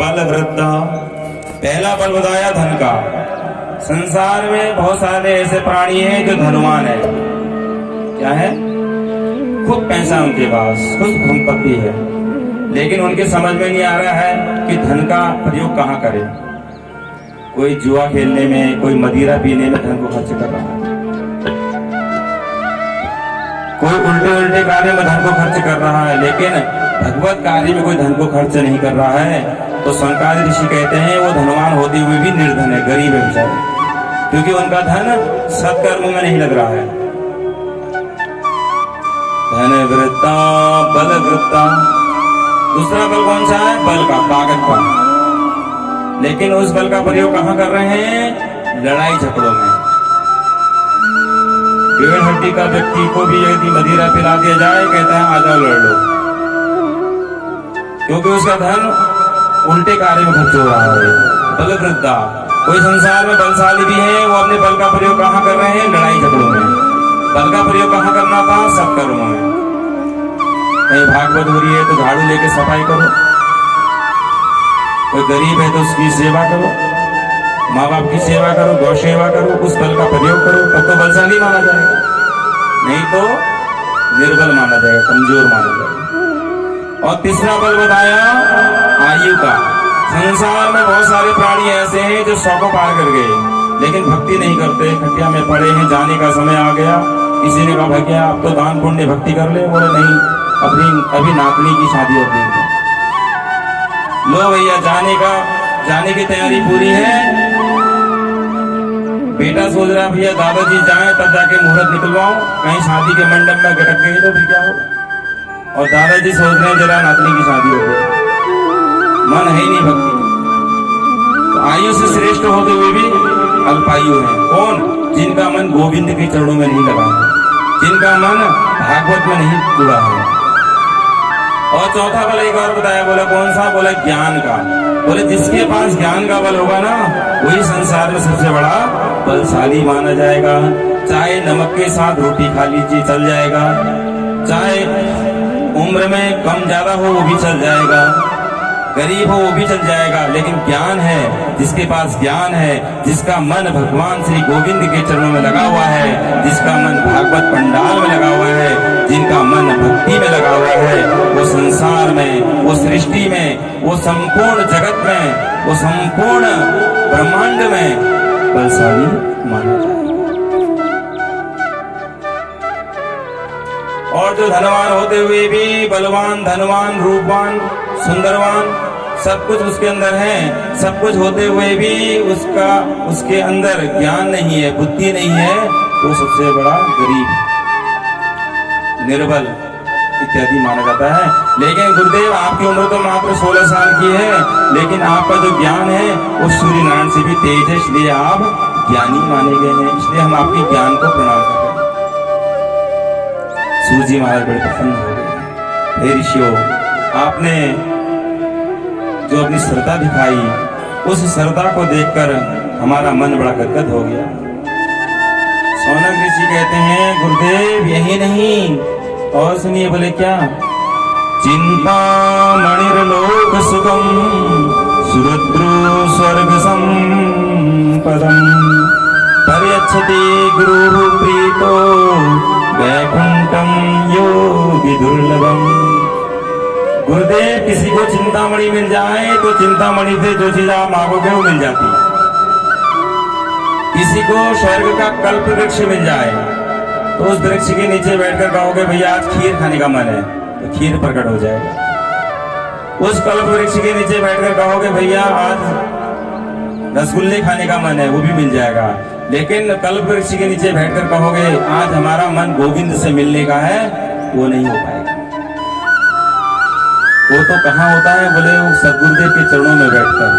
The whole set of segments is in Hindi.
बल वृद्धा। पहला बल बताया धन का। संसार में बहुत सारे ऐसे प्राणी हैं जो धनवान है, क्या है, खूब पैसा उनके पास, खूब संपत्ति है, लेकिन उनके समझ में नहीं आ रहा है कि धन का प्रयोग कहाँ करें। कोई जुआ खेलने में, कोई मदिरा पीने में धन को खर्च कर रहा है, कोई उल्टे उल्टे कार्य में धन को खर्च कर रहा है, लेकिन भगवत कार्य में कोई धन को खर्च नहीं कर रहा है। तो शंकराचार्य ऋषि कहते हैं वो धनवान होते हुए भी निर्धन है, गरीब है बेचारे, क्योंकि उनका धन सत्कर्मों में नहीं लग रहा है। धन वृत्ता बल वृत्ता। दूसरा बल कौन सा है? बल का, ताकत का। लेकिन उस बल का प्रयोग कहां कर रहे हैं? लड़ाई झगड़ों में। डेढ़ हड्डी का व्यक्ति को भी यदि मदिरा पिला दिया जाए, कहता है आ जाओ लड़ लो, क्योंकि उसका धन उल्टे कार्य में खर्च हो रहा है। बल वृद्धा। कोई संसार में बलशाली भी है, वो अपने बल का प्रयोग कहां कर रहे हैं? लड़ाई झगड़ों में। बल का प्रयोग कहां करना था? सत्कर्मों में। कहीं भागवत हो रही है तो झाड़ू लेके सफाई करो, कोई गरीब है तो उसकी सेवा करो, माँ बाप की सेवा करो, गौ सेवा करो, उस बल का प्रयोग करो, तब तो बलशाली माना जाएगा, नहीं तो निर्बल माना जाएगा, कमजोर माना जाएगा। और तीसरा बल बताया आयु का। संसार में बहुत सारे प्राणी ऐसे हैं जो 100 को पार कर गए, लेकिन भक्ति नहीं करते, खटिया में पड़े हैं, जाने का समय आ गया। किसी ने कहा भैया आप तो दान पुण्य भक्ति कर ले, बोले नहीं, अपनी अभी नातनी की शादी हो गई, लो भैया जाने की तैयारी पूरी है। बेटा सोच रहा भैया दादाजी जाए तब जाके मुहूर्त निकलवाओ, कहीं शादी के मंडप में गटक गई तो फिर क्या होगा। और दादाजी सोच रहे हैं जरा नातनी की शादी हो गई, मन है ही नहीं भक्ति। तो आयु से श्रेष्ठ होते हुए भी अल्पायु है। कौन? जिनका मन गोविंद के चरणों में नहीं लगा है, जिनका मन भागवत में नहीं जुड़ा है। और चौथा बल एक और बताया, बोला कौन सा? बोला ज्ञान का। बोले जिसके पास ज्ञान का बल होगा ना, वही संसार में सबसे बड़ा बलशाली माना जाएगा। चाहे नमक के साथ रोटी खा लीजिए, चल जाएगा, चाहे उम्र में कम ज्यादा हो वो भी चल जाएगा, गरीब हो वो भी चल जाएगा, लेकिन ज्ञान है, जिसके पास ज्ञान है, जिसका मन भगवान श्री गोविंद के चरणों में लगा हुआ है, जिसका मन भागवत पंडाल में लगा हुआ है, जिनका मन भक्ति में लगा हुआ है, वो संसार में, वो सृष्टि में, वो संपूर्ण जगत में, वो संपूर्ण ब्रह्मांड में बलशाली माना जाए। और जो धनवान होते हुए भी बलवान, धनवान, रूपवान, सुंदरवान, सब कुछ उसके अंदर है, सब कुछ होते हुए भी उसके अंदर ज्ञान नहीं है, बुद्धि नहीं है, तो सबसे बड़ा गरीब, निर्बल इत्यादि माना जाता है। लेकिन गुरुदेव आपकी उम्र तो मात्र 16 साल की है, लेकिन आपका जो ज्ञान है वो सूर्य नारायण से भी तेज है, इसलिए आप ज्ञानी माने गए हैं, इसलिए हम आपके ज्ञान को प्रणाम करते हैं। सूर्य जी महाराज बड़े प्रसन्न हो गए। हे ऋषियों, आपने जो अपनी श्रद्धा दिखाई, उस श्रद्धा को देखकर हमारा मन बड़ा गदगद हो गया। सौनक ऋषि कहते हैं गुरुदेव यही नहीं, और सुनिए, बोले क्या? चिंता मणिर्लोक सुखम सुरुद्रो स्वर्ग संपदम पर्यच्छति गुरु प्रीतो वैकुंठम योगी दुर्लभम। गुरुदेव किसी को चिंतामणि मिल जाए तो चिंतामणि से जो चीज आप मांगोगे वो मिल जाती है। किसी को स्वर्ग का कल्प वृक्ष मिल जाए तो उस वृक्ष के नीचे बैठकर कहोगे भैया आज खीर खाने का मन है, तो खीर प्रकट हो जाएगा। उस कल्प वृक्ष के नीचे बैठकर कहोगे भैया आज रसगुल्ले खाने का मन है, वो भी मिल जाएगा। लेकिन कल्प वृक्ष के नीचे बैठकर कहोगे आज हमारा मन गोविंद से मिलने का है, वो नहीं हो पाएगा। वो तो कहाँ होता है? बोले वो सदगुरुदेव के चरणों में बैठकर,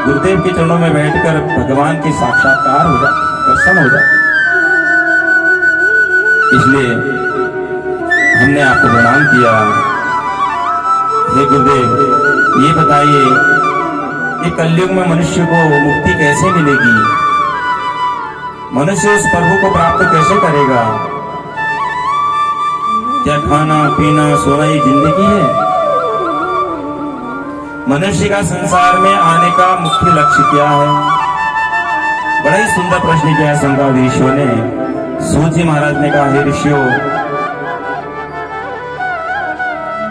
गुरुदेव के चरणों में बैठकर भगवान के साक्षात्कार हो जाए, दर्शन हो जाए। इसलिए हमने आपको प्रणाम किया। हे गुरुदेव, ये बताइए कि कलयुग में मनुष्य को मुक्ति कैसे मिलेगी? मनुष्य उस प्रभु को प्राप्त कैसे करेगा? क्या खाना पीना सोना ही जिंदगी है? मनुष्य का संसार में आने का मुख्य लक्ष्य क्या है? बड़ा ही सुंदर प्रश्न किया है संगाद ऋषियों ने। सूत जी महाराज ने कहा, हे ऋषियों,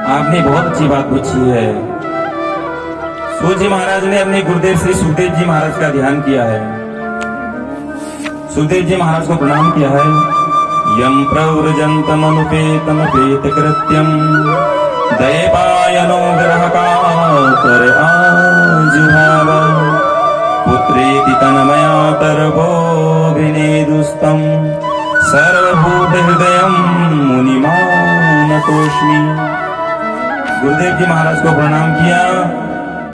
आपने बहुत अच्छी बात पूछी है। सूत जी महाराज ने अपने गुरुदेव श्री सुखदेव जी महाराज का ध्यान किया है। सुखदेव जी महाराज को प्रणाम किया है। यम प्रव्रजंतमनुपेतमपेत कृत्यम दैपायनो ग्रहकातर आजुभाव पुत्रेति तन्मयातर्भोऽभिनेदुस्तं सर्वभूतहृदयं मुनिमानतोऽस्मि। गुरुदेव जी महाराज को प्रणाम किया।